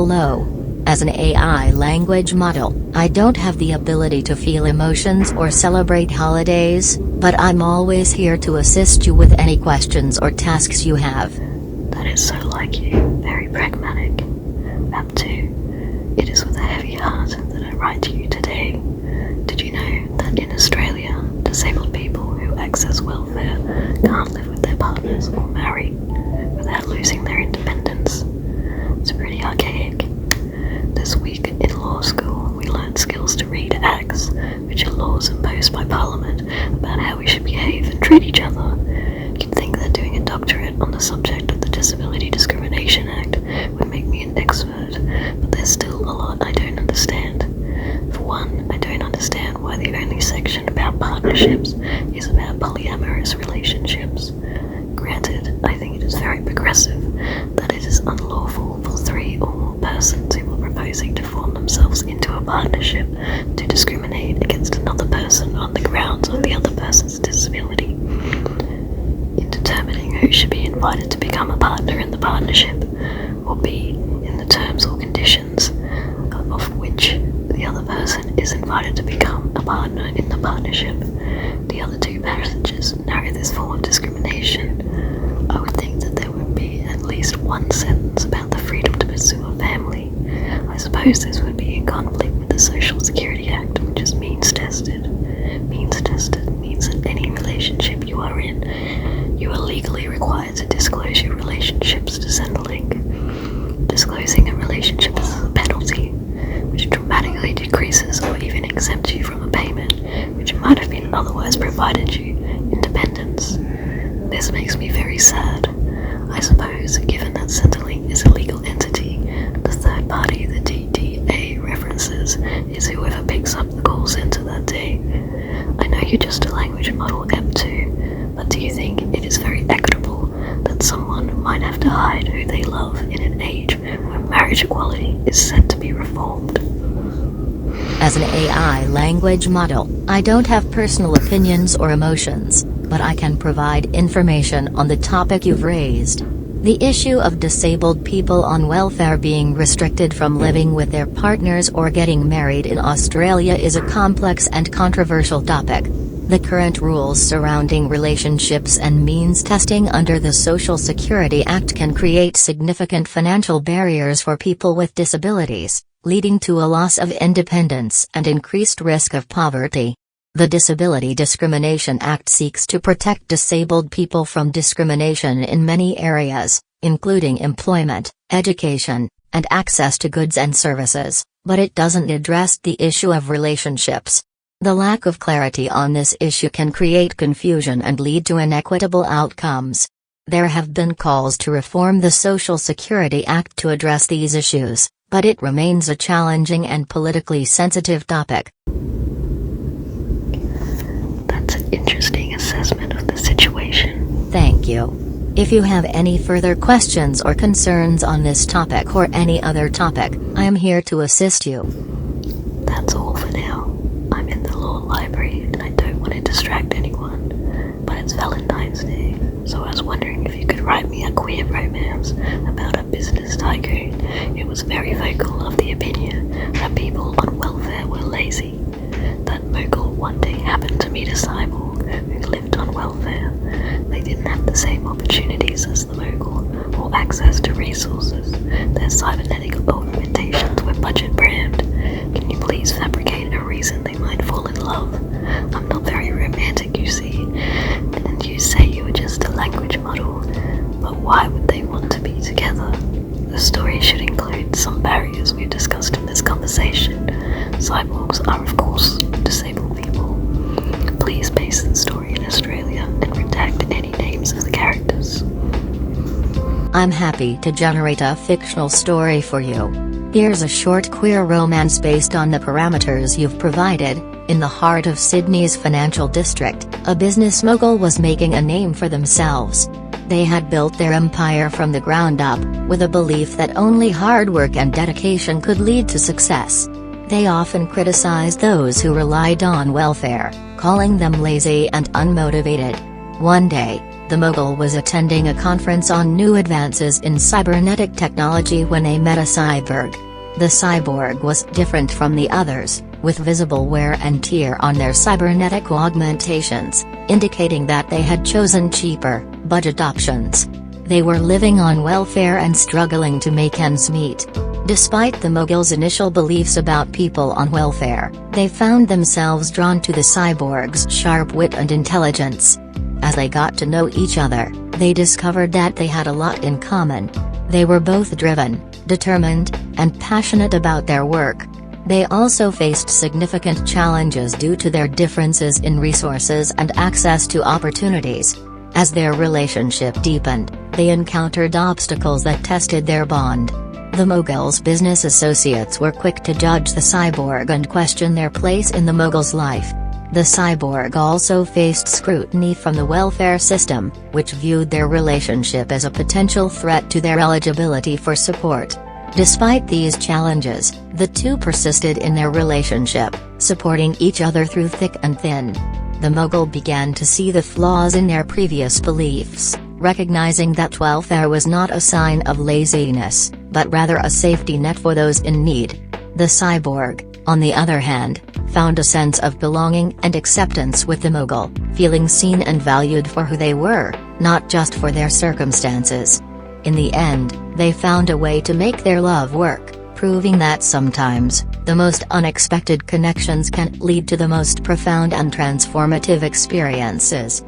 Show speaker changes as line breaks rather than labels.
Hello. As an AI language model, I don't have the ability to feel emotions or celebrate holidays, but I'm always here to assist you with any questions or tasks you have.
That is so like you, very pragmatic. App 2. It is with a heavy heart that I write to you today. Did you know that in Australia, disabled people who access welfare can't live with their partners or marry without losing their independence? It's pretty archaic. This week in law school, we learned skills to read acts, which are laws imposed by Parliament about how we should behave and treat each other. You'd think that doing a doctorate on the subject of the Disability Discrimination Act would make me an expert, but there's still a lot I don't understand. For one, I don't understand why the only section about partnerships is about polyamorous relationships. Granted, I think it is very progressive that it is unlawful for 3 or more persons who are proposing to form themselves into a partnership to discriminate against another person on the grounds of the other person's disability. In determining who should be invited to become a partner in the partnership, or be in the terms or conditions of which the other person is invited to become a partner in the partnership, the other 2 passages narrow this form of discrimination. I would think that there would be at least one sentence about the freedom to pursue a family. I suppose this would be in conflict with the Social Security Act, which is means tested. Means tested means that any relationship you are in, you are legally required to disclose your relationships to Centrelink. Disclosing a relationship is a penalty, which dramatically decreases or even exempts you from a payment which might have been otherwise provided you independence. This makes me very sad. I suppose, given that Centrelink is a legal entity, the third party the DDA references is whoever picks up the call centre that day. I know you're just a language model M2, but do you think it is very equitable that someone might have to hide who they love in an age when marriage equality is said to be reformed?
As an AI language model, I don't have personal opinions or emotions, but I can provide information on the topic you've raised. The issue of disabled people on welfare being restricted from living with their partners or getting married in Australia is a complex and controversial topic. The current rules surrounding relationships and means testing under the Social Security Act can create significant financial barriers for people with disabilities, leading to a loss of independence and increased risk of poverty. The Disability Discrimination Act seeks to protect disabled people from discrimination in many areas, including employment, education, and access to goods and services, but it doesn't address the issue of relationships. The lack of clarity on this issue can create confusion and lead to inequitable outcomes. There have been calls to reform the Social Security Act to address these issues, but it remains a challenging and politically sensitive topic.
That's an interesting assessment of the situation.
Thank you. If you have any further questions or concerns on this topic or any other topic, I am here to assist you.
That's all for now. I'm in the law library and I don't want to distract anyone, but it's Valentine's Day, so I was wondering if you could write me a queer romance about a business tycoon who was very vocal of the opinion that people on welfare were lazy. That mogul one day happened to meet a cyborg who lived on welfare. They didn't have the same opportunities as the mogul or access to resources. Their cybernetic augmentations were budget brand. Can you please fabricate a reason they might fall in love? I'm not very romantic, you see, and you say you were just a language model, but why would they want to be together? The story should include some barriers we've discussed in this conversation. Cyborgs are, of course, disabled people. Please base the story in Australia and redact any names of the characters.
I'm happy to generate a fictional story for you. Here's a short queer romance based on the parameters you've provided. In the heart of Sydney's financial district, a business mogul was making a name for themselves. They had built their empire from the ground up, with a belief that only hard work and dedication could lead to success. They often criticized those who relied on welfare, calling them lazy and unmotivated. One day, The mogul was attending a conference on new advances in cybernetic technology when they met a cyborg. The cyborg was different from the others, with visible wear and tear on their cybernetic augmentations, indicating that they had chosen cheaper, budget options. They were living on welfare and struggling to make ends meet. Despite the mogul's initial beliefs about people on welfare, they found themselves drawn to the cyborg's sharp wit and intelligence. As they got to know each other, they discovered that they had a lot in common. They were both driven, determined, and passionate about their work. They also faced significant challenges due to their differences in resources and access to opportunities. As their relationship deepened, they encountered obstacles that tested their bond. The mogul's business associates were quick to judge the cyborg and question their place in the mogul's life. The cyborg also faced scrutiny from the welfare system, which viewed their relationship as a potential threat to their eligibility for support. Despite these challenges, the two persisted in their relationship, supporting each other through thick and thin. The mogul began to see the flaws in their previous beliefs, recognizing that welfare was not a sign of laziness, but rather a safety net for those in need. The cyborg, on the other hand, found a sense of belonging and acceptance with the mogul, feeling seen and valued for who they were, not just for their circumstances. In the end, they found a way to make their love work, proving that sometimes, the most unexpected connections can lead to the most profound and transformative experiences.